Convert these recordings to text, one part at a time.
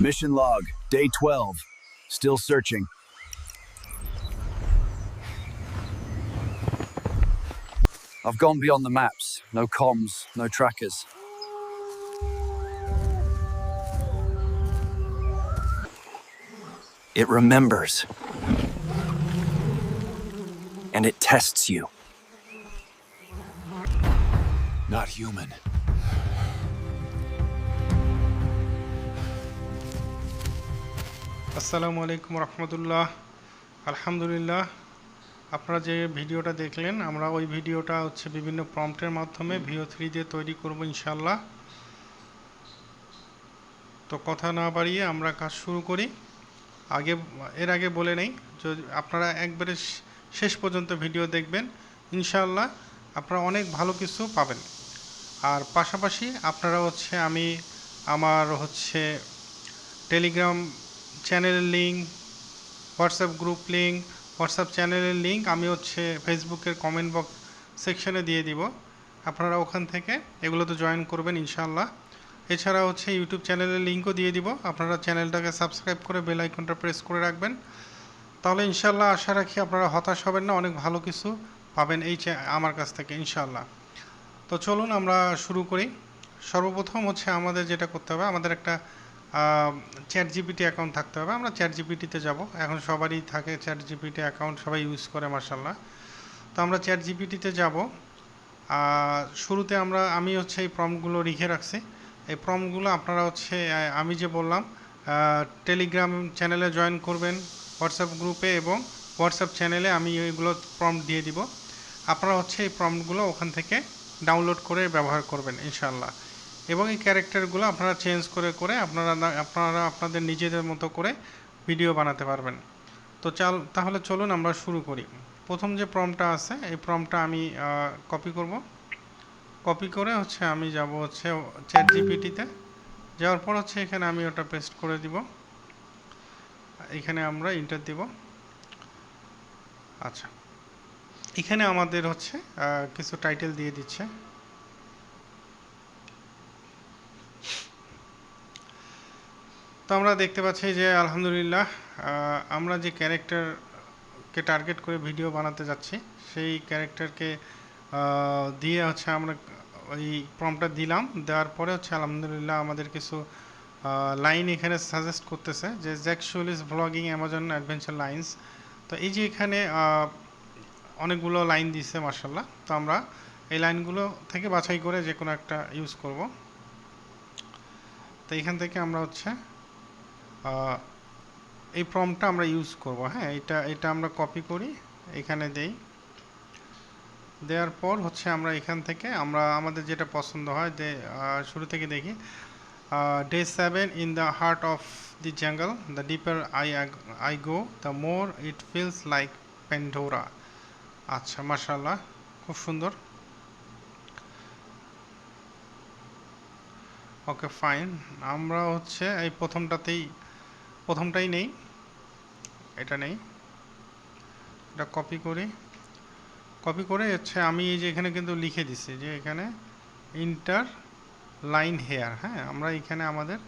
Mission log, day 12. Still searching. I've gone beyond the maps. No comms, no trackers. It remembers. And it tests you. Not human. আসসালামু আলাইকুম রহমতুল্লাহ। আলহামদুলিল্লাহ, আপনারা যে ভিডিওটা দেখলেন, আমরা ওই ভিডিওটা হচ্ছে বিভিন্ন প্রম্পটের মাধ্যমে VO3 দিয়ে তৈরি করব ইনশাআল্লাহ। তো কথা না বাড়িয়ে আমরা কাজ শুরু করি। এর আগে বলে নেই, যদি আপনারা একবারে শেষ পর্যন্ত ভিডিও দেখবেন ইনশাআল্লাহ আপনারা অনেক ভালো কিছু পাবেন। আর পাশাপাশি আপনারা হচ্ছে আমার টেলিগ্রাম চ্যানেলের link, WhatsApp group link, WhatsApp চ্যানেলের লিঙ্ক আমি ফেসবুকের কমেন্ট বক্স সেকশনে দিয়ে দিব। আপনারা ওখান থেকে এগুলোতে জয়েন করবেন ইনশাআল্লাহ। এছাড়া ইউটিউব চ্যানেলের লিঙ্কও দিয়ে দিব। আপনারা চ্যানেলটাকে সাবস্ক্রাইব করে বেল আইকনটা প্রেস করে রাখবেন। তাহলে ইনশাআল্লাহ আশা রাখি আপনারা হতাশ হবেন না, অনেক ভালো কিছু পাবেন আমার কাছ থেকে ইনশাআল্লাহ। তো চলুন আমরা শুরু করি। সর্বপ্রথম আমাদের যেটা করতে হবে, আমাদের একটা ChatGPT অ্যাকাউন্ট থাকতে হবে। আমরা ChatGPT-তে যাব। এখন সবারই থাকে ChatGPT অ্যাকাউন্ট, সবাই ইউজ করে মাশাআল্লাহ। তো আমরা ChatGPT-তে যাব। শুরুতে আমি এই প্রম্পটগুলো লিখে রাখছি। এই প্রম্পটগুলো আপনারা আমি যে বললাম টেলিগ্রাম চ্যানেলে জয়েন করবেন, হোয়াটসঅ্যাপ গ্রুপে এবং হোয়াটসঅ্যাপ চ্যানেলে আমি এইগুলো প্রম্পট দিয়ে দিব। আপনারা এই প্রম্পটগুলো ওখান থেকে ডাউনলোড করে ব্যবহার করবেন ইনশাআল্লাহ। এবং এই ক্যারেক্টারগুলো আপনারা চেঞ্জ করে আপনারা আপনাদের নিজেদের মতো করে ভিডিও বানাতে পারবেন। তো তাহলে চলুন আমরা শুরু করি। প্রথম যে প্রম্পটটা আছে, এই প্রম্পটটা আমি কপি করব। কপি করে আমি যাব ChatGPT-তে। যাওয়ার পর এখানে আমি ওটা পেস্ট করে দিব। এখানে আমরা এন্টার দিব। আচ্ছা, এখানে আমাদের কিছু টাইটেল দিয়ে দিচ্ছে। তো আমরা দেখতে পাচ্ছি যে আলহামদুলিল্লাহ আমরা যে ক্যারেক্টারকে টার্গেট করে ভিডিও বানাতে যাচ্ছি, সেই ক্যারেক্টারকে দিয়ে আমরা ওই প্রম্পটটা দিলাম। দেওয়ার পরে আলহামদুলিল্লাহ আমাদের কিছু লাইন এখানে সাজেস্ট করতেছে যে Jake Sully's blogging Amazon adventure lines. তো এই যে এখানে অনেকগুলো লাইন দিচ্ছে মাশাআল্লাহ। তো আমরা এই লাইনগুলো থেকে বাছাই করে যে কোনো একটা ইউজ করব। তো এখান থেকে আমরা এই প্রম্পটটা আমরা ইউজ করব। হ্যাঁ, এটা আমরা কপি করি, এখানে দেই। দেওয়ার পর আমরা এখান থেকে আমাদের যেটা পছন্দ হয় শুরু থেকে দেখি। Day 7 in the heart of the jungle, the deeper I go, the more it feels like Pandora. আচ্ছা, মাশাআল্লাহ, খুব সুন্দর। Okay, fine. আমরা এই প্রথমটাই নেই, এটা নেই, এটা কপি করি। কপি করে আমি এই যে এখানে কিন্তু লিখে দিচ্ছি যে এখানে ইন্টার লাইন হেয়ার। হ্যাঁ, আমরা এখানে আমাদের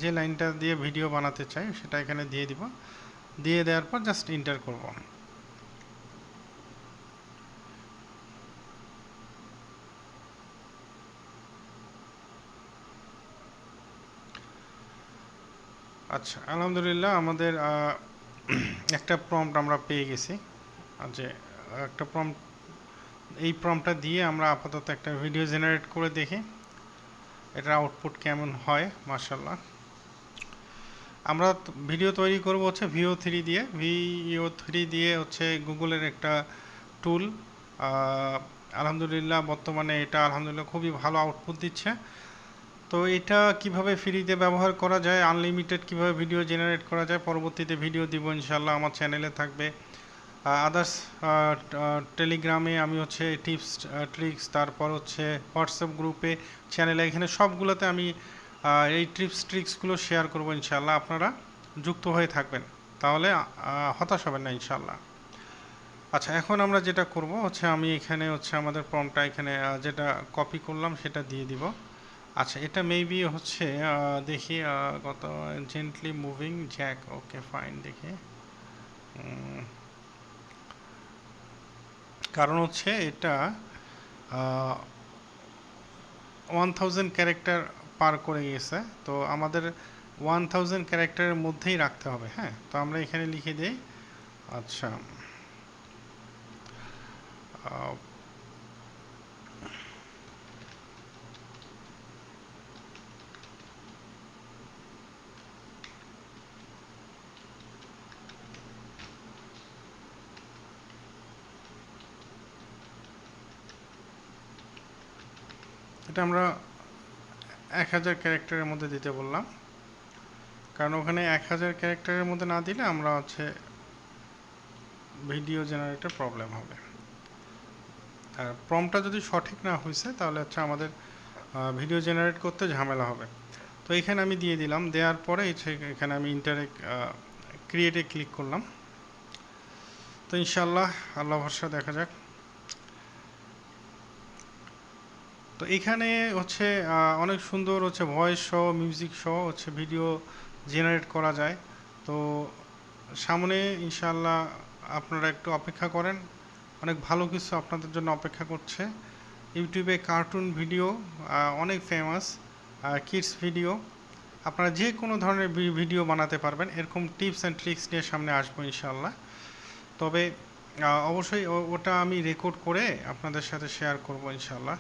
যে লাইনটা দিয়ে ভিডিও বানাতে চাই সেটা এখানে দিয়ে দিব। দিয়ে দেওয়ার পর জাস্ট ইন্টার করব। আচ্ছা, আলহামদুলিল্লাহ আমাদের একটা প্রম্পট আমরা পেয়ে গেছি। যে একটা এই প্রম্পটটা দিয়ে আমরা আপাতত একটা ভিডিও জেনারেট করে দেখি এটার আউটপুট কেমন হয়। মাশাআল্লাহ, আমরা ভিডিও তৈরি করব VO3 দিয়ে। VO3 দিয়ে গুগলের একটা টুল। আলহামদুলিল্লাহ বর্তমানে এটা আলহামদুলিল্লাহ খুবই ভালো আউটপুট দিচ্ছে। তো এটা কিভাবে ফ্রিতে ব্যবহার করা যায়, আনলিমিটেড কিভাবে ভিডিও জেনারেট করা যায়, পরবর্তীতে ভিডিও দিব ইনশাআল্লাহ, আমার চ্যানেলে থাকবে। আদার্স টেলিগ্রামে আমি টিপস ট্রিক্স, তারপর হোয়াটসঅ্যাপ গ্রুপে, চ্যানেলে, এখানে সবগুলোতে আমি এই টিপস ট্রিক্সগুলো শেয়ার করব ইনশাআল্লাহ। আপনারা যুক্ত হয়ে থাকবেন, তাহলে হতাশ হবেন না ইনশাআল্লাহ। আচ্ছা, এখন আমরা যেটা করব আমি এখানে আমাদের প্রম্পটটা এখানে যেটা কপি করলাম সেটা দিয়ে দিব। আচ্ছা, এটা মেবি হচ্ছে দেখি কত gently moving Jack. Okay fine, দেখি। কারণ হচ্ছে এটা 1000 ক্যারেক্টার পার করে গেছে, তো আমাদের 1000 ক্যারেক্টারের মধ্যেই রাখতে হবে। হ্যাঁ, তো আমরা এখানে লিখে দিই। আচ্ছা, এটা আমরা 1000 ক্যারেক্টারের মধ্যে দিতে বললাম, কারণ ওখানে 1000 ক্যারেক্টারের মধ্যে না দিলে আমরা হচ্ছে ভিডিও জেনারেটর প্রবলেম হবে। আর প্রম্পটটা যদি সঠিক না হয়েছে তাহলে হচ্ছে আমাদের ভিডিও জেনারেট করতে ঝামেলা হবে। তো এখানে আমি দিয়ে দিলাম, দেওয়ার পরে এখানে আমি ক্রিয়েটে ক্লিক করলাম। তো ইনশাল্লাহ আল্লাহ ভরসা, দেখা যাক। তো এখানে হচ্ছে অনেক সুন্দর হচ্ছে ভয়েস সহ, মিউজিক সহ হচ্ছে ভিডিও জেনারেট করা যায়। তো সামনে ইনশাল্লাহ আপনারা একটু অপেক্ষা করেন, অনেক ভালো কিছু আপনাদের জন্য অপেক্ষা করছে। ইউটিউবে কার্টুন ভিডিও অনেক ফেমাস, কিডস ভিডিও, আপনারা যে কোনো ধরনের ভিডিও বানাতে পারবেন। এরকম টিপস অ্যান্ড ট্রিক্স নিয়ে সামনে আসবো ইনশাল্লাহ। তবে অবশ্যই ওটা আমি রেকর্ড করে আপনাদের সাথে শেয়ার করব ইনশাল্লাহ।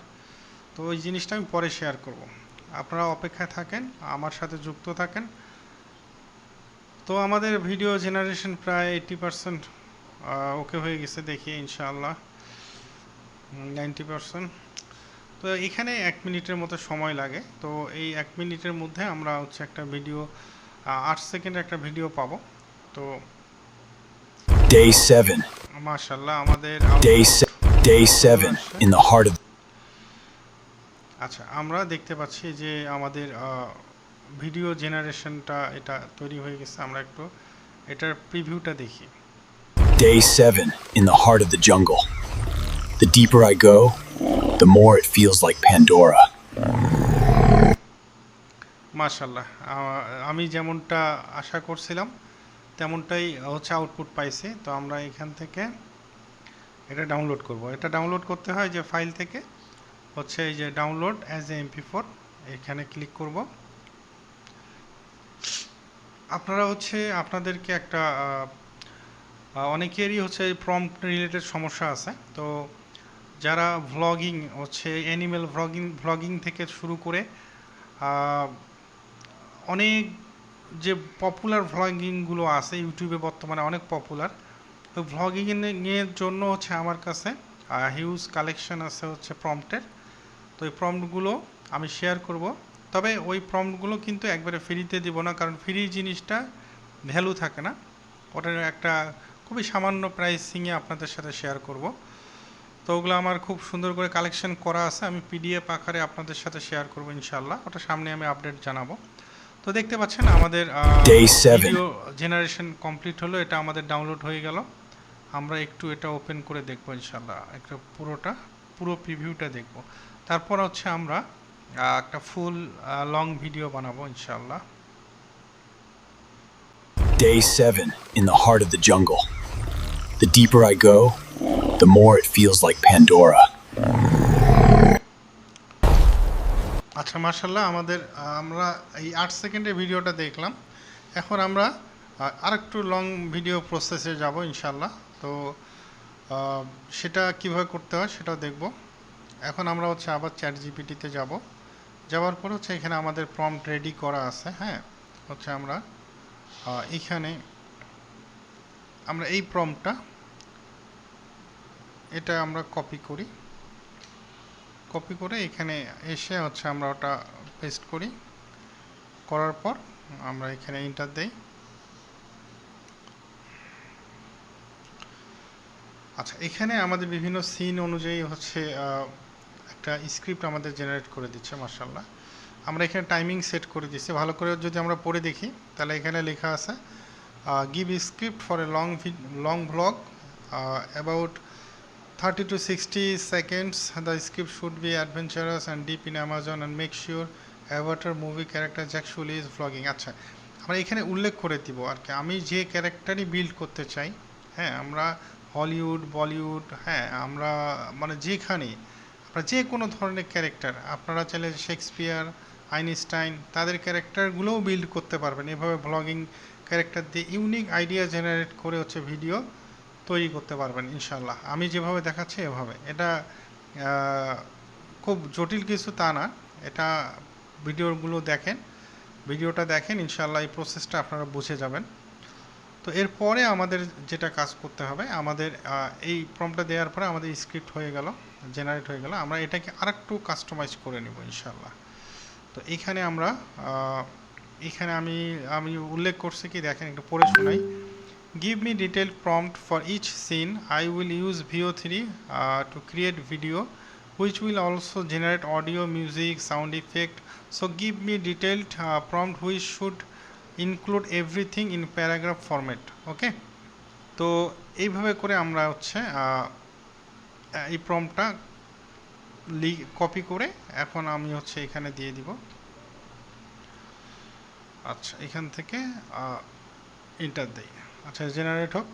তো ওই জিনিসটা আমি পরে শেয়ার করব, আপনারা অপেক্ষায় থাকেন, আমার সাথে যুক্ত থাকেন। তো আমাদের ভিডিও জেনারেশন প্রায় 80% ওকে হয়ে গেছে, দেখি ইনশাআল্লাহ 90%। তো এখানে 1 মিনিটের মতো সময় লাগে। তো এই 1 মিনিটের মধ্যে আমরা হচ্ছে একটা ভিডিও 8 সেকেন্ডের একটা ভিডিও পাবো। তো Day 7. মাশাআল্লাহ আমাদের Day 7 in the heart of. আচ্ছা, আমরা দেখতে পাচ্ছি যে আমাদের ভিডিও জেনারেশনটা এটা তৈরি হয়ে গেছে। আমরা একটু এটার প্রিভিউটা দেখি। Day 7 in the heart of the jungle. The deeper I go, the more it feels like Pandora. মাশাআল্লাহ, আমি যেমনটা আশা করছিলাম তেমনটাই হচ্ছে আউটপুট পাইছি। তো আমরা এখান থেকে এটা ডাউনলোড করব। এটা ডাউনলোড করতে হয় যে ফাইল থেকে, হচ্ছে এই যে ডাউনলোড অ্যাজ এ MP4, এখানে ক্লিক করব। আপনারা হচ্ছে আপনাদেরকে একটা অনেকেরই হচ্ছে প্রম্পট রিলেটেড সমস্যা আছে। তো যারা ভ্লগিং হচ্ছে অ্যানিমেল ভ্লগিং থেকে শুরু করে অনেক যে পপুলার ভ্লগিংগুলো আছে ইউটিউবে বর্তমানে অনেক পপুলার, ওই ভ্লগিংয়ের জন্য হচ্ছে আমার কাছে হিউজ কালেকশন আছে হচ্ছে প্রম্পটের। তো এই প্রম্পটগুলো আমি শেয়ার করব। তবে ওই প্রম্পটগুলো কিন্তু একবারে ফ্রিতে দিব না, কারণ ফ্রি জিনিসটা ভ্যালু থাকে না, ওটার একটা খুবই সামান্য প্রাইসিংয়ে আপনাদের সাথে শেয়ার করব। তো ওগুলো আমার খুব সুন্দর করে কালেকশন করা আছে, আমি PDF আকারে আপনাদের সাথে শেয়ার করব ইনশাল্লাহ। ওটা সামনে আমি আপডেট জানাবো। তো দেখতে পাচ্ছেন আমাদের ভিডিও জেনারেশন কমপ্লিট হলো, এটা আমাদের ডাউনলোড হয়ে গেল। আমরা একটু এটা ওপেন করে দেখব ইনশাল্লাহ, একটা পুরো প্রিভিউটা দেখব। তারপর হচ্ছে আমরা একটা ফুল লং ভিডিও বানাবো ইনশাল্লাহ। Day 7 in the heart of the jungle. The deeper I go, the more it feels like Pandora. আচ্ছা, মাশাআল্লাহ আমরা এই 8 সেকেন্ডের ভিডিওটা দেখলাম। এখন আমরা আরেকটু লং ভিডিও প্রসেসে যাব ইনশাল্লাহ। তো সেটা কিভাবে করতে হয় সেটাও দেখব। এখন আমরা হচ্ছে আবার ChatGPT-তে যাওয়ার পর হচ্ছে এখানে আমাদের প্রম্পট রেডি করা আছে। হ্যাঁ, হচ্ছে আমরা এখানে এই প্রম্পটটা এটা আমরা কপি করে এখানে এসে হচ্ছে আমরা ওটা পেস্ট করার পর আমরা এখানে এন্টার দেই। আচ্ছা, এখানে আমাদের বিভিন্ন সিন অনুযায়ী হচ্ছে একটা স্ক্রিপ্ট আমাদের জেনারেট করে দিচ্ছে মাশাআল্লাহ। আমরা এখানে টাইমিং সেট করে দিচ্ছি, ভালো করে যদি আমরা পড়ে দেখি তাহলে এখানে লেখা আছে give script for a long vlog about 30 to 60 seconds. The script should be adventurous and deep in Amazon and make sure avatar movie characters actually is vlogging. আচ্ছা, আমরা এখানে উল্লেখ করে দিব আর কি আমি যে ক্যারেক্টারই বিল্ড করতে চাই। হ্যাঁ, আমরা হলিউড, বলিউড, হ্যাঁ আমরা মানে যেখানে আপনারা যে কোনো ধরনের ক্যারেক্টার আপনারা চাইলে শেক্সপিয়ার, আইনস্টাইন তাদের ক্যারেক্টারগুলোও বিল্ড করতে পারবেন। এভাবে ব্লগিং ক্যারেক্টার দিয়ে ইউনিক আইডিয়া জেনারেট করে হচ্ছে ভিডিও তৈরি করতে পারবেন ইনশাল্লাহ। আমি যেভাবে দেখাচ্ছি এভাবে। এটা খুব জটিল কিছু তা না, এটা ভিডিওটা দেখেন ইনশাল্লাহ এই প্রসেসটা আপনারা বুঝে যাবেন। তো এরপরে আমাদের যেটা কাজ করতে হবে, আমাদের এই প্রম্পটটা দেওয়ার পরে আমাদের স্ক্রিপ্ট হয়ে গেল, জেনারেট হয়ে গেল। আমরা এটাকে আরেকটু কাস্টমাইজ করে নেব ইনশাল্লাহ। তো এইখানে এখানে আমি উল্লেখ করছি কি দেখেন, একটু পড়ে শোনাই। Give me detailed prompt for each scene. I will use VO3 to create video, which will also generate audio, music, sound effect. So give me detailed prompt which should include everything in paragraph format. Okay? তো এইভাবে করে আমরা হচ্ছে এই প্রম্পটটা copy করে এখন আমি হচ্ছে এখানে দিয়ে দিব। আচ্ছা, এখান থেকে এন্টার দেই। আচ্ছা, জেনারেট হোক।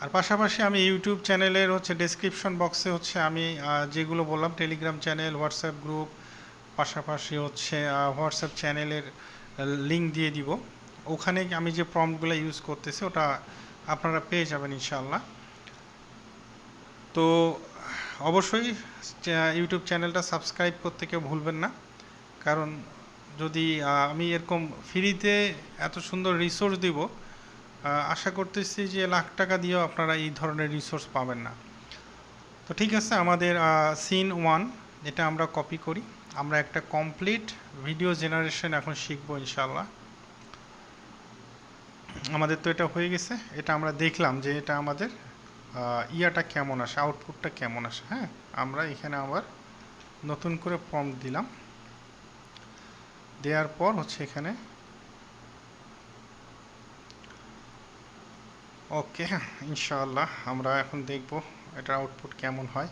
আর পাশাপাশি আমি ইউটিউব চ্যানেলের হচ্ছে ডেসক্রিপশন বক্সে হচ্ছে আমি যেগুলো বললাম, টেলিগ্রাম চ্যানেল, হোয়াটসঅ্যাপ গ্রুপ, পাশাপাশি হচ্ছে হোয়াটসঅ্যাপ চ্যানেলের লিঙ্ক দিয়ে দিব। ওখানে আমি যে প্রম্পটগুলো ইউজ করতেছি ওটা আপনারা পেয়ে যাবেন ইনশাআল্লাহ। তো অবশ্যই ইউটিউব চ্যানেলটা সাবস্ক্রাইব করতে কেউ ভুলবেন না, কারণ যদি আমি এরকম ফ্রিতে এত সুন্দর রিসোর্স দিব, আশা করতেছি যে লাখ টাকা দিয়েও আপনারা এই ধরনের রিসোর্স পাবেন না। তো ঠিক আছে, আমাদের সিন 1 এটা আমরা কপি করি। আমরা একটা কমপ্লিট ভিডিও জেনারেশন এখন শিখব ইনশাআল্লাহ। আমাদের তো এটা হয়ে গেছে, এটা আমরা দেখলাম যে এটা আমাদের ইয়াটা কেমন আসে, আউটপুটটা কেমন আসে। হ্যাঁ, আমরা এখানে আবার নতুন করে প্রম্পট দিলাম, দেওয়ার পর হচ্ছে এখানে ওকে ইনশাআল্লাহ আমরা এখন দেখব এটার আউটপুট কেমন হয়।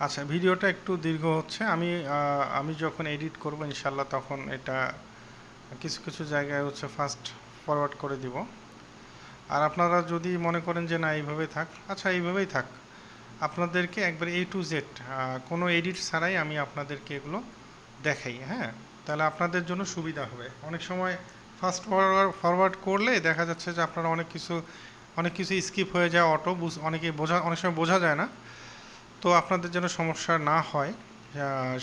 আচ্ছা, ভিডিওটা একটু দীর্ঘ হচ্ছে। আমি যখন এডিট করব ইনশাআল্লাহ তখন এটা কিছু জায়গায় হচ্ছে ফাস্ট ফরওয়ার্ড করে দিব। আর আপনারা যদি মনে করেন যে না এইভাবে থাক, আচ্ছা এইভাবেই থাক, আপনাদেরকে একবারে A to Z কোনো এডিট ছাড়াই আমি আপনাদেরকে এগুলো দেখাই। হ্যাঁ, তাহলে আপনাদের জন্য সুবিধা হবে। অনেক সময় ফাস্ট ফরওয়ার্ড করলে দেখা যাচ্ছে যে আপনারা অনেক কিছু স্কিপ হয়ে যায়, অনেক সময় বোঝা যায় না। তো আপনাদের যেন সমস্যা না হয়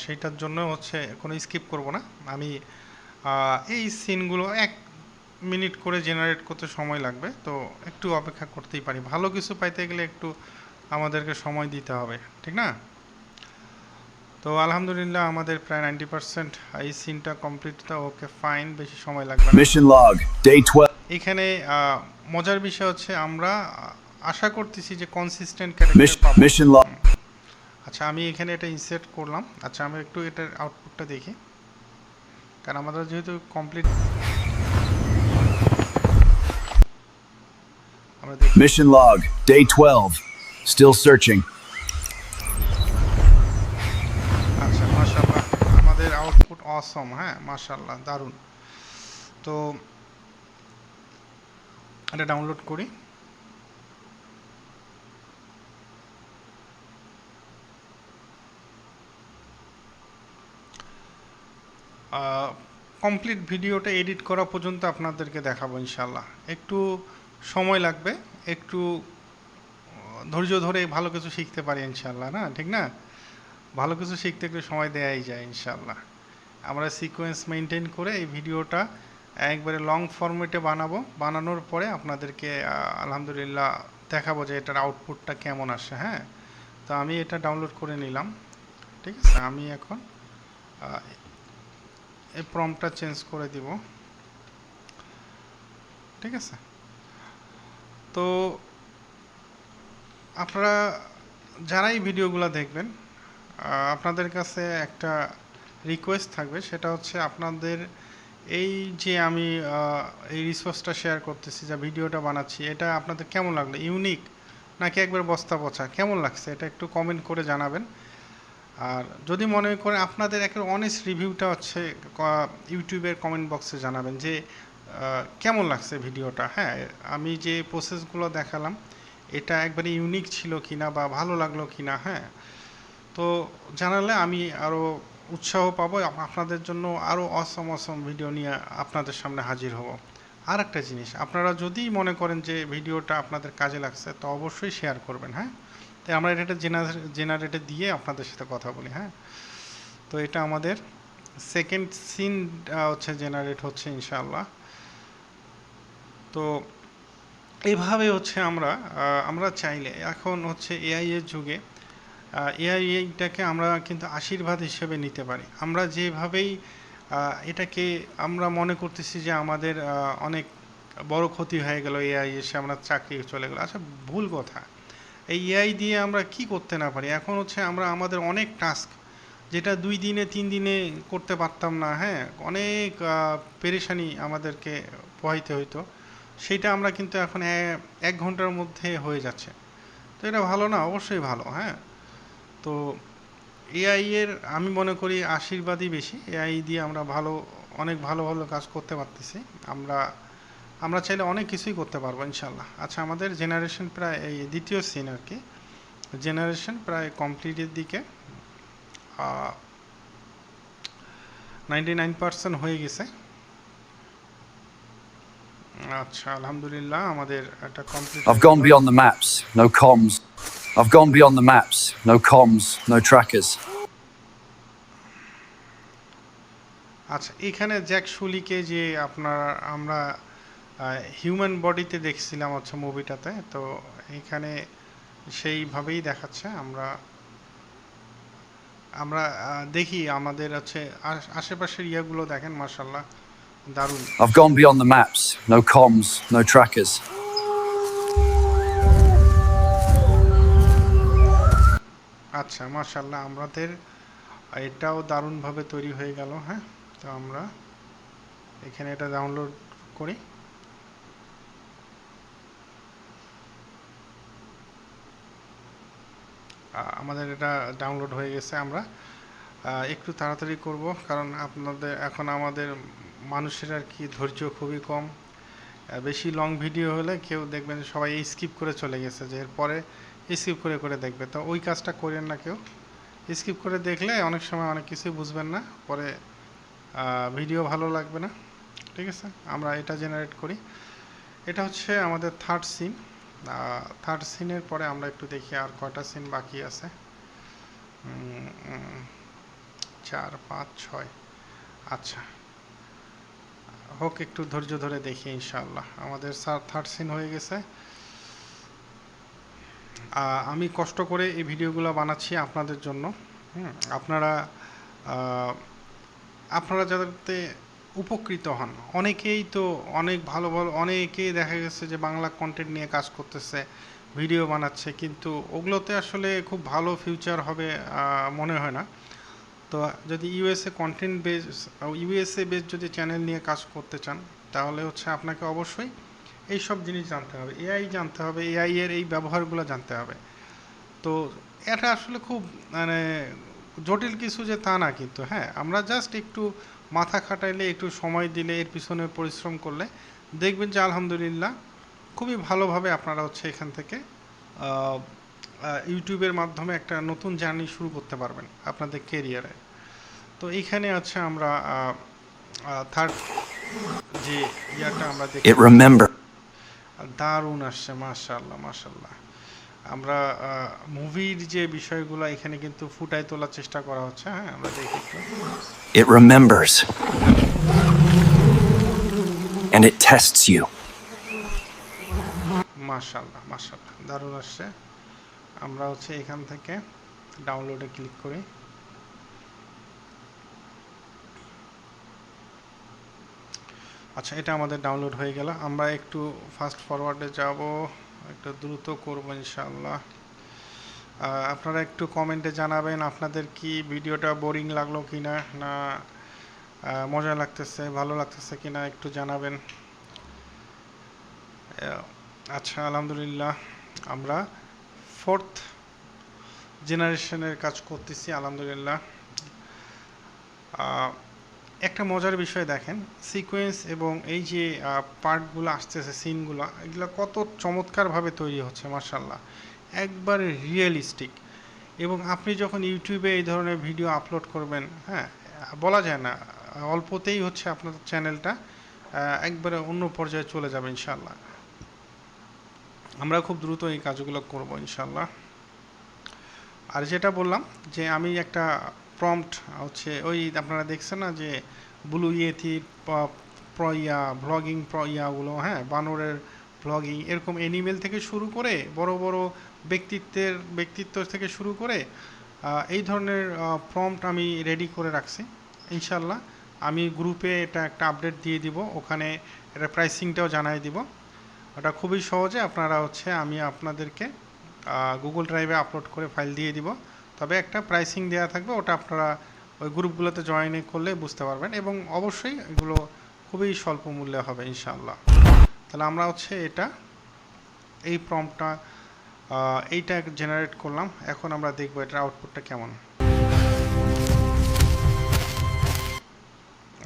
সেইটার জন্য হচ্ছে কোনো স্কিপ করব না আমি। এই সিনগুলো 1 মিনিট করে জেনারেট করতে সময় লাগবে, তো একটু অপেক্ষা করতেই পারি। ভালো কিছু পাইতে গেলে একটু আমাদেরকে সময় দিতে হবে, ঠিক না? তো আলহামদুলিল্লাহ আমাদের প্রায় 90% এই সিনটা কমপ্লিট। তো ওকে ফাইন, বেশি সময় লাগবে না। Mission log, day 12. এখানে মজার বিষয় হচ্ছে আমরা আশা করতেছি যে কনসিস্টেন্ট ক্যারেক্টার পাবো। Mission log. আচ্ছা, আমি এখানে এটা ইনসার্ট করলাম। আচ্ছা, আমি একটু এটার আউটপুটটা দেখি, কারণ আমাদের যেহেতু কমপ্লিট আমরা দেখি। Mission log, day 12. Still searching. আচ্ছা, মাশাআল্লাহ আমাদের আউটপুট অসম। হ্যাঁ, মাশাআল্লাহ দারুণ। তো এটা ডাউনলোড করি। কমপ্লিট ভিডিওটা এডিট করা পর্যন্ত আপনাদেরকে দেখাবো ইনশাআল্লাহ। একটু সময় লাগবে, একটু ধৈর্য ধরে ভালো কিছু শিখতে পারি ইনশাআল্লাহ, না ঠিক না? ভালো কিছু শিখতে একটু সময় দেওয়াই যায় ইনশাআল্লাহ। আমরা সিকোয়েন্স মেনটেন করে এই ভিডিওটা একবারে লং ফরম্যাটে বানানোর পরে আপনাদেরকে আলহামদুলিল্লাহ দেখাবো যে এটার আউটপুটটা কেমন আসে। হ্যাঁ, তো আমি এটা ডাউনলোড করে নিলাম, ঠিক আছে। আমি এখন এই প্রম্পটটা চেঞ্জ করে দিব, ঠিক আছে। তো আপনারা যারা এই ভিডিওগুলো দেখবেন, আপনাদের কাছে একটা রিকোয়েস্ট থাকবে, সেটা হচ্ছে আপনাদের এই যে আমি এই রিসোর্সটা শেয়ার করতেছি, যা ভিডিওটা বানাচ্ছি, এটা আপনাদের কেমন লাগলো? ইউনিক নাকি একবার বস্তা পচা, কেমন লাগছে এটা একটু কমেন্ট করে জানাবেন। আর যদি মনে করেন আপনাদের একটা অনেস্ট রিভিউটা হচ্ছে ইউটিউবের কমেন্ট বক্সে জানাবেন যে কেমন লাগছে ভিডিওটা। হ্যাঁ, আমি যে প্রসেসগুলো দেখালাম এটা একবারে ইউনিক ছিল কিনা বা ভালো লাগলো কিনা। হ্যাঁ, তো জানালে আমি আরও উৎসাহ পাবো, আপনাদের জন্য আরও অসম ভিডিও নিয়ে আপনাদের সামনে হাজির হব। আর একটা জিনিস, আপনারা যদি মনে করেন যে ভিডিওটা আপনাদের কাজে লাগছে তো অবশ্যই শেয়ার করবেন। হ্যাঁ, তাই আমরা এটা জেনারেটে দিয়ে আপনাদের সাথে কথা বলি। হ্যাঁ, তো এটা আমাদের সেকেন্ড সিন হচ্ছে জেনারেট হচ্ছে ইনশাআল্লাহ। তো এইভাবে হচ্ছে আমরা চাইলে এখন হচ্ছে এআই এর যুগে এআইটাকে আমরা কিন্তু আশীর্বাদ হিসেবে নিতে পারি। আমরা যেভাবেই এটাকে আমরা মনে করতেছি যে আমাদের অনেক বড় ক্ষতি হয়ে গেল, এআই এসে আমরা চাকরি চলে গেল। আচ্ছা, ভুল কথা। এই এআই দিয়ে আমরা কি করতে না পারি। এখন হচ্ছে আমরা আমাদের অনেক টাস্ক যেটা 2 দিনে 3 দিনে করতে পারতাম না, হ্যাঁ, অনেক পেরেশানি আমাদেরকে পোহাইতে হইতো, সেইটা আমরা কিন্তু এখন 1 ঘন্টার মধ্যে হয়ে যাচ্ছে। তো এটা ভালো না? অবশ্যই ভালো। হ্যাঁ, তো এআই এর আমি মনে করি আশীর্বাদই বেশি। এআই দিয়ে আমরা অনেক ভালো কাজ করতে পারতেছি। আমরা আমরা চাইলে অনেক কিছুই করতে পারবো ইনশাল্লাহ। আচ্ছা, আমাদের জেনারেশন প্রায় এই দ্বিতীয় সিন আর কি, জেনারেশন প্রায় কমপ্লিটের দিকে, 99% হয়ে গেছে। আচ্ছা, আলহামদুলিল্লাহ আমাদের এটা complete. I've gone beyond the maps, no comms. I've gone beyond the maps, no comms, no trackers. আচ্ছা, এখানে জ্যাক শুলিকে যে আমরা হিউম্যান বডিতে দেখছিলাম হচ্ছে মুভিটাতে, তো এখানে সেইভাবেই দেখাচ্ছে। আমরা আমরা দেখি আমাদের হচ্ছে আশেপাশের ইয়াগুলো দেখেন, মাশাআল্লাহ দারুণ। I've gone beyond the maps, no comms, no trackers. আচ্ছা, মাশাআল্লাহ আমাদের এটাও দারুণভাবে তৈরি হয়ে গেল। হ্যাঁ, তো আমরা এখানে এটা ডাউনলোড করি। আমাদের এটা ডাউনলোড হয়ে গেছে। আমরা একটু তাড়াতাড়ি করব, কারণ এখন আমাদের মানুষের আর কি ধৈর্য খুবই কম। বেশি লং ভিডিও হলে কেউ দেখবেন সবাই স্কিপ করে চলে গেছে, যে এরপরে স্কিপ করে দেখবে। তো ওই কাজটা করেন না কেউ। স্কিপ করে দেখলে অনেক সময় অনেক কিছুই বুঝবেন না, পরে ভিডিও ভালো লাগবে না। ঠিক আছে, আমরা এটা জেনারেট করি। এটা হচ্ছে আমাদের থার্ড সিন। থার্ড সিনের পরে আমরা একটু দেখি আর কয়টা সিন বাকি আছে। 4, 5, 6। আচ্ছা, হোক, একটু ধৈর্য ধরে দেখি ইনশাআল্লাহ। আমাদের থার্ড সিন হয়ে গেছে। আমি কষ্ট করে এই ভিডিওগুলো বানাচ্ছি আপনাদের জন্য। আপনারা যাতে উপকৃত হন। অনেকেই তো অনেক ভালো অনেকেই দেখা গেছে যে বাংলা কন্টেন্ট নিয়ে কাজ করতেছে, ভিডিও বানাচ্ছে, কিন্তু ওগুলোতে আসলে খুব ভালো ফিউচার হবে মনে হয় না। তো যদি ইউএসএ বেস যদি চ্যানেল নিয়ে কাজ করতে চান, তাহলে হচ্ছে আপনাকে অবশ্যই এই সব জিনিস জানতে হবে, এআই জানতে হবে, এআই এর এই ব্যবহারগুলো জানতে হবে। তো এটা আসলে খুব মানে জটিল কিছু যে তা না, কিন্তু হ্যাঁ, আমরা জাস্ট একটু মাথা খাটাইলে, একটু সময় দিলে, এর পিছনে পরিশ্রম করলে দেখবেন যে আলহামদুলিল্লাহ খুবই ভালোভাবে আপনারা হচ্ছে এখান থেকে ইউটিউবের মাধ্যমে একটা নতুন জার্নি শুরু করতে পারবেন আপনাদের কেরিয়ারে। তো এইখানে আছে আমরা থার্ড যে ইয়াটা আমরা দেখি, দারুণ আসছে, মাশাআল্লাহ। আমরা মুভির যে বিষয়গুলো এখানে কিন্তু ফুটাই তোলার চেষ্টা করা হচ্ছে। হ্যাঁ, আমরা দেখি It remembers. And it tests you. মাশাআল্লাহ দারুণ আসছে। আমরা হচ্ছে এখান থেকে ডাউনলোডে ক্লিক করি। আচ্ছা, এটা আমাদের ডাউনলোড হয়ে গেল। আমরা একটু ফাস্ট ফরওয়ার্ডে যাব, একটু দ্রুত করব ইনশাআল্লাহ। আপনারা একটু কমেন্টে জানাবেন আপনাদের কি ভিডিওটা বোরিং লাগলো কিনা, না মজা লাগতেছে, ভালো লাগতেছে কিনা একটু জানাবেন। আচ্ছা, আলহামদুলিল্লাহ আমরা 4th জেনারেশনের কাজ করতেছি আলহামদুলিল্লাহ। একটা মজার বিষয় দেখেন, সিকোয়েন্স এবং এই যে পার্টগুলো আসতেছে, সিনগুলো, এগুলো কত চমৎকারভাবে তৈরি হচ্ছে মাশাআল্লাহ, একবারে রিয়েলিস্টিক। এবং আপনি যখন ইউটিউবে এই ধরনের ভিডিও আপলোড করবেন, হ্যাঁ, বলা যায় না, অল্পতেই হচ্ছে আপনার চ্যানেলটা একবারে অন্য পর্যায়ে চলে যাবে ইনশাআল্লাহ। আমরা খুব দ্রুত এই কাজগুলো করব ইনশাআল্লাহ। আর যেটা বললাম যে আমি একটা প্রম্পট হচ্ছে ওই আপনারা দেখছেন না যে ব্লু ইয়েতি ভ্লগিং ইয়াগুলো, হ্যাঁ, বানরের ভ্লগিং, এরকম অ্যানিমেল থেকে শুরু করে বড় বড় ব্যক্তিত্ব থেকে শুরু করে এই ধরনের প্রম্পট আমি রেডি করে রাখছি ইনশাল্লাহ। আমি গ্রুপে এটা একটা আপডেট দিয়ে দিব, ওখানে এটা প্রাইসিংটাও জানাই দিব। ওটা খুবই সহজে আপনারা হচ্ছে আমি আপনাদেরকে গুগল ড্রাইভে আপলোড করে ফাইল দিয়ে দিব, তবে একটা প্রাইসিং দেওয়া থাকবে, ওটা আপনারা ওই গ্রুপগুলোতে জয়েন করলে বুঝতে পারবেন, এবং অবশ্যই এগুলো খুবই স্বল্প মূল্যে হবে ইনশাআল্লাহ। তাহলে আমরা হচ্ছে এই প্রম্পটটা এইটা জেনারেট করলাম, এখন আমরা দেখব এটার আউটপুটটা কেমন।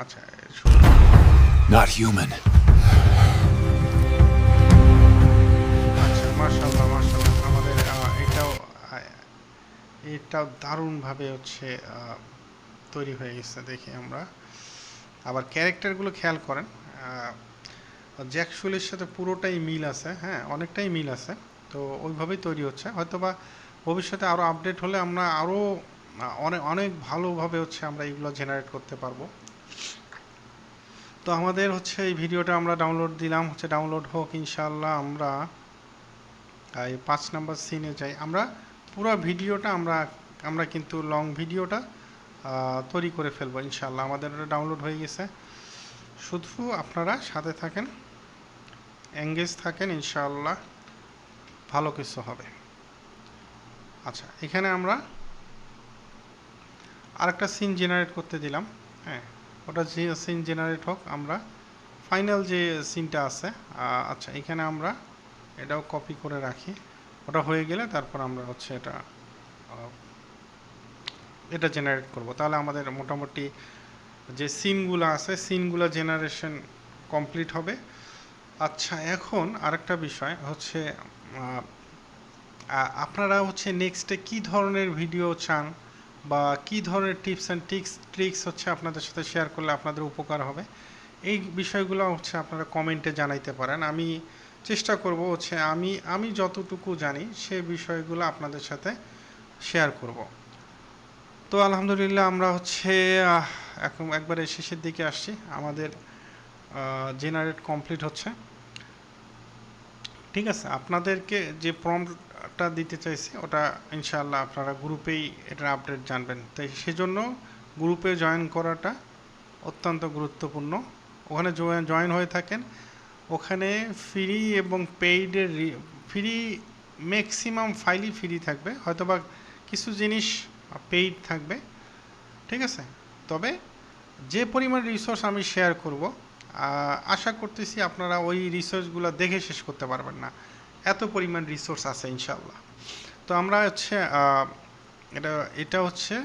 আচ্ছা, Not human. আচ্ছা, মাশাআল্লাহ মাশাআল্লাহ, আমাদের এটাও দারুণভাবে হচ্ছে তৈরি হয়ে গেছে। দেখি আমরা আবার ক্যারেক্টারগুলো খেয়াল করেন, জ্যাকসুলের সাথে পুরোটাই মিল আছে, হ্যাঁ, অনেকটাই মিল আছে। তো ওইভাবেই তৈরি হচ্ছে, হয়তোবা ভবিষ্যতে আরও আপডেট হলে আমরা আরও অনেক অনেক ভালোভাবে হচ্ছে আমরা এইগুলো জেনারেট করতে পারবো। তো আমাদের হচ্ছে এই ভিডিওটা আমরা ডাউনলোড দিলাম, হচ্ছে ডাউনলোড হোক ইনশাআল্লাহ। আমরা এই 5 নাম্বার সিনে যাই, আমরা পুরো ভিডিওটা আমরা কিন্তু লং ভিডিওটা তৈরি করে ফেলবো ইনশাআল্লাহ। আমাদের এটা ডাউনলোড হয়ে গেছে, শুধু আপনারা সাথে থাকেন, এঙ্গেজ থাকেন, ইনশাআল্লাহ ভালো কিছু হবে। আচ্ছা, এখানে আমরা আরেকটা সিন জেনারেট করতে দিলাম, হ্যাঁ, ওটা যে সিন জেনারেট হোক, আমরা ফাইনাল যে সিনটা আছে, আচ্ছা, এখানে আমরা এটাও কপি করে রাখি, ওটা হয়ে গেলে তারপর আমরা হচ্ছে এটা জেনারেট করব। তাহলে আমাদের মোটামুটি যে সিনগুলো আছে, সিনগুলো জেনারেশন কমপ্লিট হবে। আচ্ছা, এখন আরেকটা বিষয় হচ্ছে আপনারা হচ্ছে নেক্সটে কি ধরনের ভিডিও চান বা কি ধরনের টিপস অ্যান্ড ট্রিক্স হচ্ছে আপনাদের সাথে শেয়ার করলে আপনাদের উপকার হবে, এই বিষয়গুলো হচ্ছে আপনারা কমেন্টে জানাইতে পারেন। আমি চেষ্টা করব হচ্ছে আমি যতটুকু জানি সে বিষয়গুলো আপনাদের সাথে শেয়ার করব। তো আলহামদুলিল্লাহ আমরা হচ্ছে এখন একবারে শেষের দিকে আসছি, আমাদের জেনারেট কমপ্লিট হচ্ছে। ঠিক আছে, আপনাদেরকে যে প্রম্পটটা দিতে চাইছি ওটা ইনশাআল্লাহ আপনারা গ্রুপেই এটার আপডেট জানবেন, তাই সেজন্য গ্রুপে জয়েন করাটা অত্যন্ত গুরুত্বপূর্ণ। ওখানে জয়েন হয়ে থাকেন, ওখানে ফ্রি এবং পেইডের ফ্রি ম্যাক্সিমাম ফাইলই ফ্রি থাকবে, হয়তোবা কিছু জিনিস পেইড থাকবে, ঠিক আছে। তবে যে পরিমাণ রিসোর্স আমি শেয়ার করব, আশা করতেছি আপনারা ওই রিসোর্সগুলো দেখে শেষ করতে পারবেন না, এত পরিমাণ রিসোর্স আছে ইনশাআল্লাহ। তো আমরা হচ্ছে এটা হচ্ছে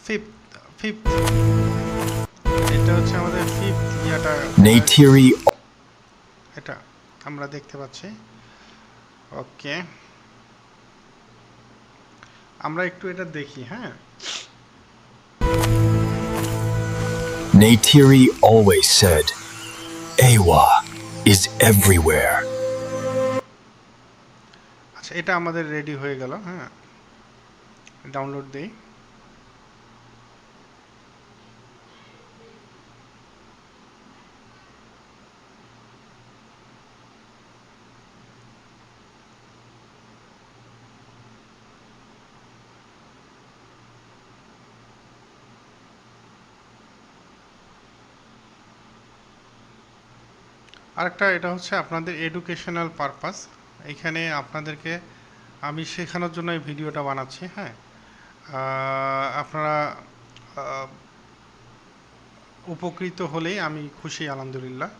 ফিফথ, এটা হচ্ছে আমাদের ফিফথ ইয়াটা, Neytiri. এটা আমরা দেখতে পাচ্ছি। ওকে, আমরা একটু এটা দেখি, হ্যাঁ। Neytiri always said, Ewa is everywhere. আচ্ছা, এটা আমাদের রেডি হয়ে গেল, হ্যাঁ, ডাউনলোড দেই। আরেকটা, এটা হচ্ছে আপনাদের এডুকেশনাল পারপাস, এখানে আপনাদেরকে আমি শেখানোর জন্য এই ভিডিওটা বানাচ্ছি, হ্যাঁ। আপনারা উপকৃত হলেই আমি খুশি আলহামদুলিল্লাহ।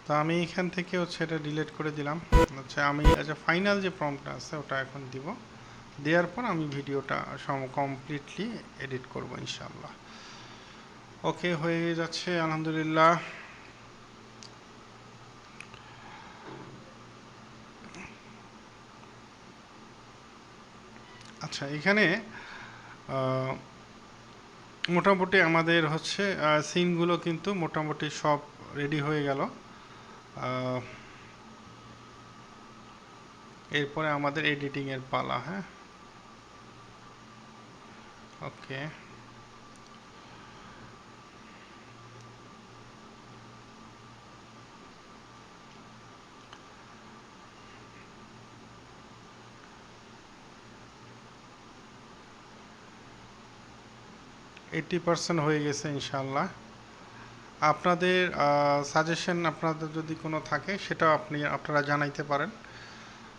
তো আমি এখান থেকে হচ্ছে এটা ডিলিট করে দিলাম। আচ্ছা, আমি ফাইনাল যে প্রম্পটটা আছে ওটা এখন দিব। দেওয়ার পর আমি ভিডিওটা কমপ্লিটলি এডিট করব ইনশাআল্লাহ। ওকে, হয়ে যাচ্ছে আলহামদুলিল্লাহ। আচ্ছা, এখানে মোটামুটি আমাদের হচ্ছে সিনগুলো কিন্তু মোটামুটি সব রেডি হয়ে গেল। এরপরে আমাদের এডিটিংয়ের পালা। হ্যাঁ, ওকে। 80% হয়ে গেছে ইনশাআল্লাহ। আপনাদের সাজেশন আপনাদের যদি কোনো থাকে সেটাও আপনারা জানাইতে পারেন।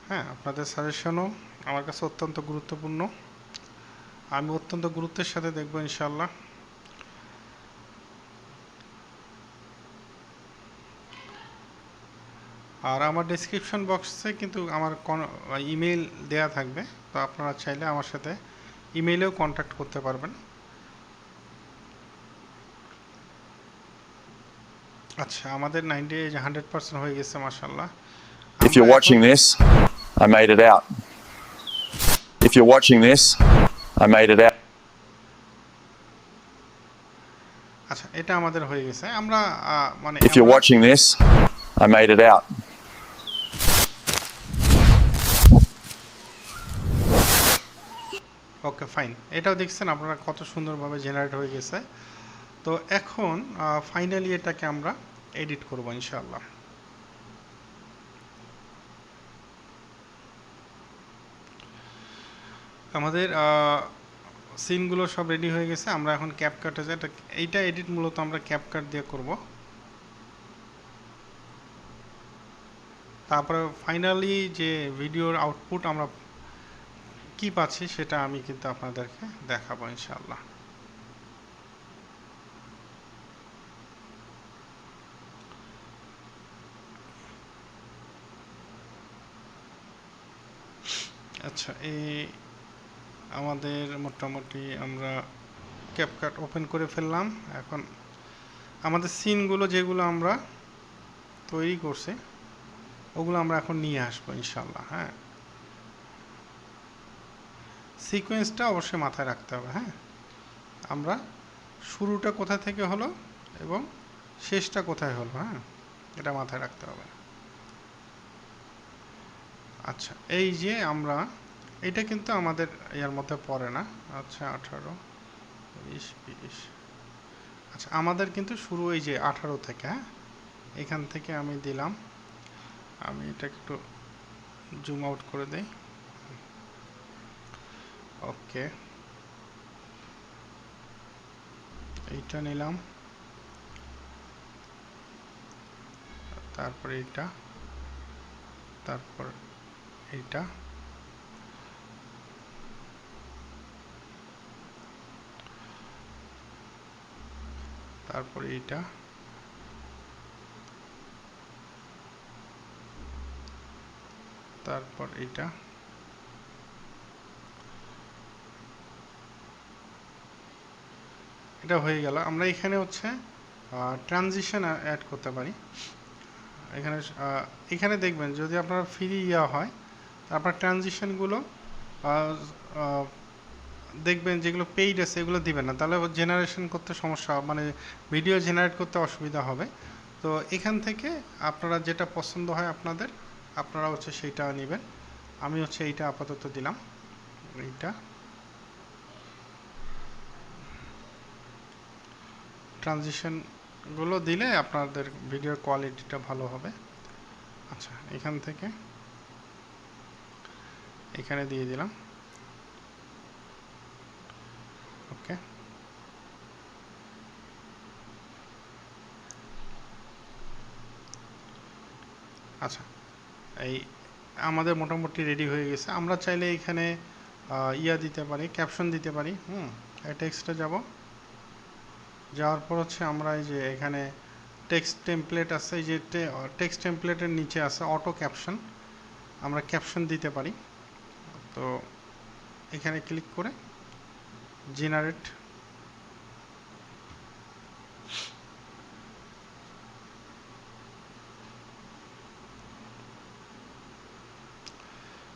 হ্যাঁ, আপনাদের সাজেশনও আমার কাছে অত্যন্ত গুরুত্বপূর্ণ। আমি অত্যন্ত গুরুত্বের সাথে দেখব ইনশাআল্লাহ। আর আমার ডেসক্রিপশন বক্সে কিন্তু আমার ইমেল দেয়া থাকবে, তো আপনারা চাইলে আমার সাথে ইমেইলেও কন্ট্যাক্ট করতে পারবেন। আচ্ছা, আমাদের 100% হয়ে গেছে মাশাআল্লাহ। If you're watching this, I made it out. If you're watching this, I made it out. আচ্ছা, এটা আমাদের হয়ে গেছে। আমরা মানে If you're watching this, I made it out. Okay, fine. এটাও দেখছেন আপনারা কত সুন্দরভাবে জেনারেট হয়ে গেছে। তো এখন ফাইনালি এটাকে আমরা এডিট করব ইনশাআল্লাহ। আমাদের সিনগুলো সব রেডি হয়ে গেছে। আমরা এখন ক্যাপকাটে যাই। এইটা এডিট মূলত আমরা ক্যাপকাট দিয়ে করব। তারপরে ফাইনালি যে ভিডিওর আউটপুট আমরা কি পাচ্ছি সেটা আমি কিন্তু আপনাদেরকে দেখাবো ইনশাআল্লাহ। আচ্ছা, এই আমাদের মোটামুটি আমরা ক্যাপকাট ওপেন করে ফেললাম। এখন আমাদের সিনগুলো যেগুলো আমরা তৈরি করছি ওগুলো আমরা এখন নিয়ে আসবো ইনশাআল্লাহ। হ্যাঁ, সিকোয়েন্সটা অবশ্যই মাথায় রাখতে হবে। হ্যাঁ, আমরা শুরুটা কোথা থেকে হলো এবং শেষটা কোথায় হলো, হ্যাঁ, এটা মাথায় রাখতে হবে। আচ্ছা, এই যে আমরা এটা কিন্তু আমাদের এর মধ্যে পড়ে না। আচ্ছা, 18, 20, 20। আচ্ছা, আমাদের কিন্তু শুরু এই যে 18 থেকে। হ্যাঁ, এখান থেকে আমি দিলাম। আমি এটা একটু জুম আউট করে দেই। ওকে, এইটা নিলাম, তারপর এইটা, তারপর এইটা, তারপর এইটা, তারপর এইটা। এটা হয়ে গেল। আমরা এখানে হচ্ছে ট্রানজিশন অ্যাড করতে পারি। এখানে দেখবেন যদি আপনার ফ্রি হয় তারপর ট্রানজিশনগুলো দেখবেন যেগুলো পেইড আছে এগুলো দিবেন না, তাহলে জেনারেশন করতে সমস্যা, মানে ভিডিও জেনারেট করতে অসুবিধা হবে। তো এখান থেকে আপনারা যেটা পছন্দ হয় আপনারা হচ্ছে সেইটা নেবেন। আমি হচ্ছে এইটা আপাতত দিলাম। এইটা ট্রানজিশনগুলো দিলে আপনাদের ভিডিওর কোয়ালিটিটা ভালো হবে। আচ্ছা, এখান থেকে এখানে দিয়ে দিলাম। ওকে, আচ্ছা, এই আমাদের মোটামুটি রেডি হয়ে গেছে। আমরা চাইলে এখানে দিতে পারি, ক্যাপশন দিতে পারি। টেক্সটে যাব, যাওয়ার পর হচ্ছে আমরা এই যে এখানে টেক্সট টেমপ্লেট আছে, এই যে টেক্সট টেমপ্লেটের নিচে আছে অটো ক্যাপশন, আমরা ক্যাপশন দিতে পারি। তো এখানে ক্লিক করে জেনারেট,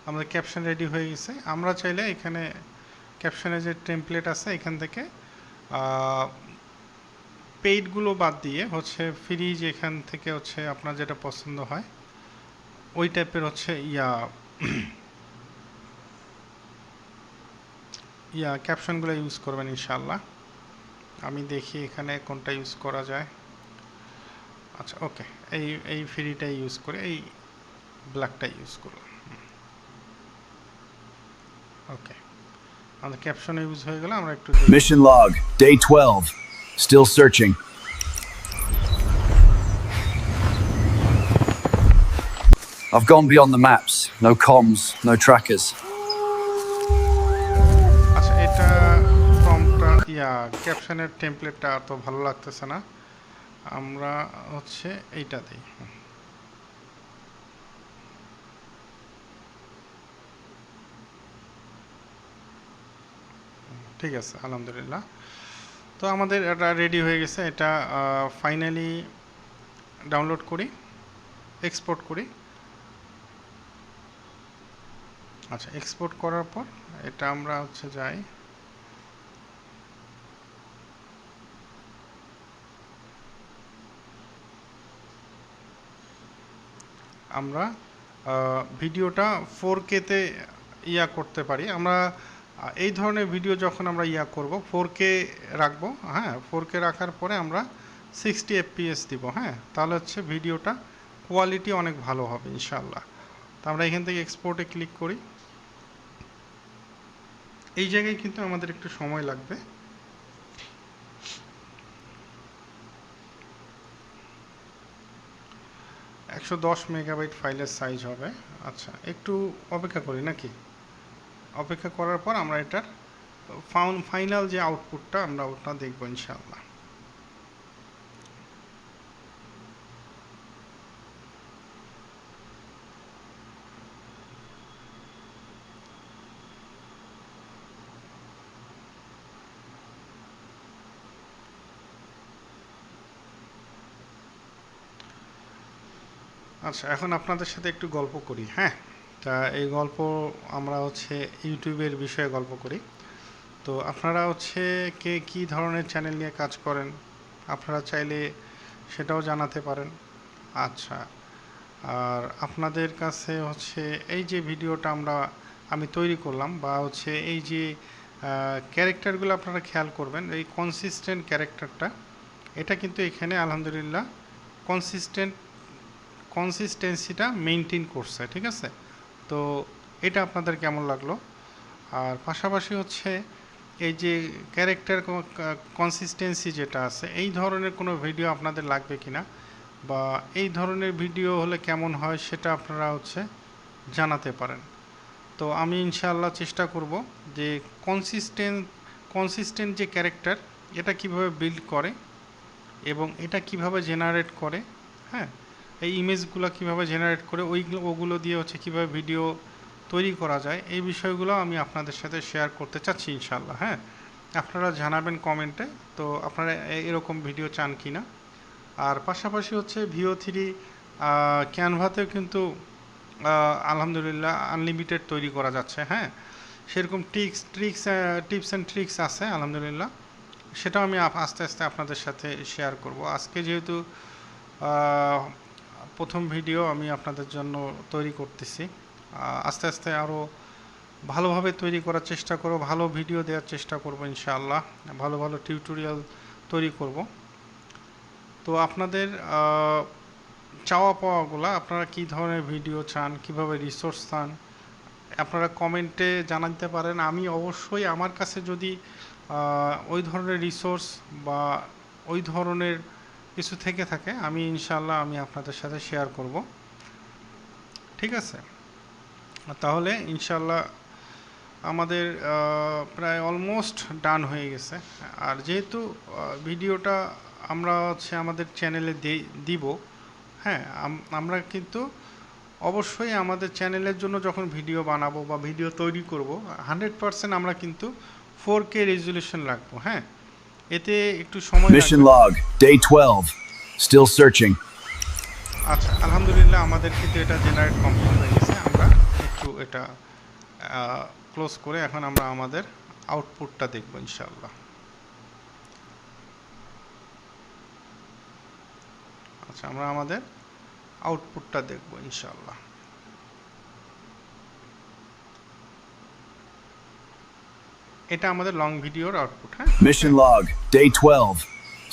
আমাদের ক্যাপশন রেডি হয়ে গেছে। আমরা চাইলে এখানে ক্যাপশনের যে টেমপ্লেট আছে এখান থেকে পেইডগুলো বাদ দিয়ে হচ্ছে ফ্রি, যেখান থেকে হচ্ছে আপনার যেটা পছন্দ হয় ওই টাইপের হচ্ছে ক্যাপশনগুলো ইউজ করবেন ইনশাআল্লাহ। আমি দেখি এখানে কোনটা ইউজ করা যায়। আচ্ছা ওকে, এই ফ্রিটা ইউজ করে এই ব্ল্যাকটা ইউজ করলাম। ওকে, আমাদের ক্যাপশন ইউজ হয়ে গেল। আমরা একটু Mission log, day 12. Still searching. I've gone beyond the maps. No comms, no trackers. আচ্ছা, এটা প্রম্পটটা ক্যাপশনের টেমপ্লেটটা তো ভালো লাগতেছে না, আমরা হচ্ছে এইটা দিই। ঠিক আছে, আলহামদুলিল্লাহ। তো আমাদের এটা রেডি হয়ে গেছে। এটা ফাইনালি ডাউনলোড করি, এক্সপোর্ট করি। আচ্ছা, এক্সপোর্ট করার পর এটা আমরা হচ্ছে যাই, আমরা ভিডিওটা 4K-তে করতে পারি। আমরা এই ধরনের ভিডিও যখন আমরা করব 4K রাখবো, হ্যাঁ 4K রাখার পরে আমরা 60 FPS দিব, হ্যাঁ তাহলে হচ্ছে ভিডিওটা কোয়ালিটি অনেক ভালো হবে ইনশাআল্লাহ। তো আমরা এখান থেকে এক্সপোর্টে ক্লিক করি। এই জায়গায় কিন্তু আমাদের একটু সময় লাগবে। $110 মেগাবাইট ফাইলের সাইজ হবে। আচ্ছা, একটু অপেক্ষা করি নাকি? অপেক্ষা করার পর আমরা এটার ফাইনাল যে আউটপুটটা আমরা ওটা দেখব ইনশাআল্লাহ। আচ্ছা, এখন আপনাদের সাথে একটু গল্প করি। হ্যাঁ, তা এই গল্প আমরা হচ্ছে ইউটিউবের বিষয়ে গল্প করি। তো আপনারা হচ্ছে কে কী ধরনের চ্যানেল নিয়ে কাজ করেন আপনারা চাইলে সেটাও জানাতে পারেন। আচ্ছা, আর আপনাদের কাছে হচ্ছে এই যে ভিডিওটা আমি তৈরি করলাম, বা হচ্ছে এই যে ক্যারেক্টারগুলো আপনারা খেয়াল করবেন, এই কনসিস্টেন্ট ক্যারেক্টারটা, এটা কিন্তু এখানে আলহামদুলিল্লাহ কনসিস্টেন্সিটা মেনটেন করছে, ঠিক আছে। তো এটা আপনাদের কেমন লাগলো? আর পাশাপাশি হচ্ছে এই যে ক্যারেক্টার কনসিস্টেন্সি যেটা আছে, এই ধরনের কোনো ভিডিও আপনাদের লাগবে কিনা, বা এই ধরনের ভিডিও হলে কেমন হয় সেটা আপনারা হচ্ছে জানাতে পারেন। তো আমি ইনশাআল্লাহ চেষ্টা করব যে কনসিস্টেন্ট যে ক্যারেক্টার, এটা কিভাবে বিল্ড করে এবং এটা কিভাবে জেনারেট করে, হ্যাঁ এই ইমেজগুলো কিভাবে জেনারেট করে ওগুলো দিয়ে হচ্ছে কিভাবে ভিডিও তৈরি করা যায়, এই বিষয়গুলো আমি আপনাদের সাথে শেয়ার করতে চাচ্ছি ইনশাআল্লাহ। হ্যাঁ, আপনারা জানাবেন কমেন্টে তো আপনারা এরকম ভিডিও চান কি না। আর পাশাপাশি হচ্ছে VO3 ক্যানভাতেও কিন্তু আলহামদুলিল্লাহ আনলিমিটেড তৈরি করা যাচ্ছে। হ্যাঁ, সেরকম টিপস অ্যান্ড ট্রিক্স আছে আলহামদুলিল্লাহ, সেটাও আমি আস্তে আস্তে আপনাদের সাথে শেয়ার করব। আজকে যেহেতু প্রথম ভিডিও আমি আপনাদের জন্য তৈরি করতেছি, আস্তে আস্তে আরও ভালোভাবে তৈরি করার চেষ্টা করব, ভালো ভিডিও দেওয়ার চেষ্টা করব ইনশাআল্লাহ, ভালো ভালো টিউটোরিয়াল তৈরি করব। তো আপনাদের চাওয়া পাওয়াগুলো, আপনারা কী ধরনের ভিডিও চান, কিভাবে রিসোর্স চান, আপনারা কমেন্টে জানাতে পারেন। আমি অবশ্যই আমার কাছে যদি ওই ধরনের রিসোর্স বা ওই ধরনের কিছু থেকে থাকে আমি ইনশাআল্লাহ আমি আপনাদের সাথে শেয়ার করব, ঠিক আছে। তাহলে ইনশাআল্লাহ আমাদের প্রায় অলমোস্ট ডান হয়ে গেছে। আর যেহেতু ভিডিওটা আমরা হচ্ছে আমাদের চ্যানেলে দিব, হ্যাঁ, আমরা কিন্তু অবশ্যই আমাদের চ্যানেলের জন্য যখন ভিডিও বানাবো বা ভিডিও তৈরি করব 100% আমরা কিন্তু 4K রেজুলেশন রাখবো, হ্যাঁ, এতে একটু সময় Mission লাগবে। log, day 12. Still searching. আচ্ছা, আলহামদুলিল্লাহ আমাদের কিন্তু এটা জেনারেট কমপ্লিট হয়ে গেছে। আমরা একটু এটা ক্লোজ করে এখন আমরা আমাদের আউটপুটটা দেখব ইনশাআল্লাহ। আচ্ছা, আমরা আমাদের আউটপুটটা দেখব ইনশাআল্লাহ। এটা আমাদের লং ভিডিওর আউটপুট, হ্যাঁ। Mission log, day 12.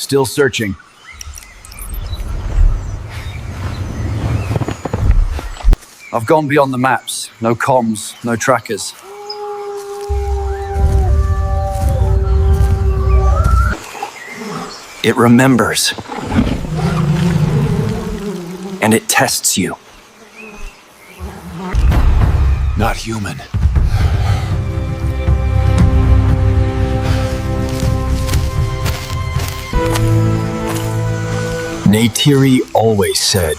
Still searching. I've gone beyond the maps. No comms, no trackers. It remembers. And it tests you. Not human. Neytiri always said,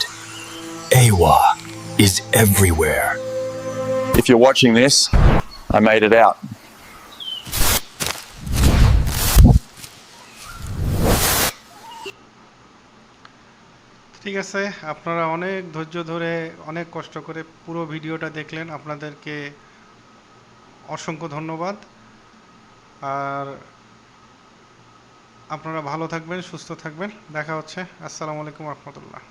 Awa is everywhere. If you're watching this, I made it out. ঠিক আছে, আপনারা অনেক ধৈর্য ধরে অনেক কষ্ট করে পুরো ভিডিওটা দেখলেন, আপনাদেরকে অসংখ্য ধন্যবাদ। আর আপনারা ভালো থাকবেন, সুস্থ থাকবেন, দেখা হচ্ছে। আসসালামু আলাইকুম রহমতুল্লাহ।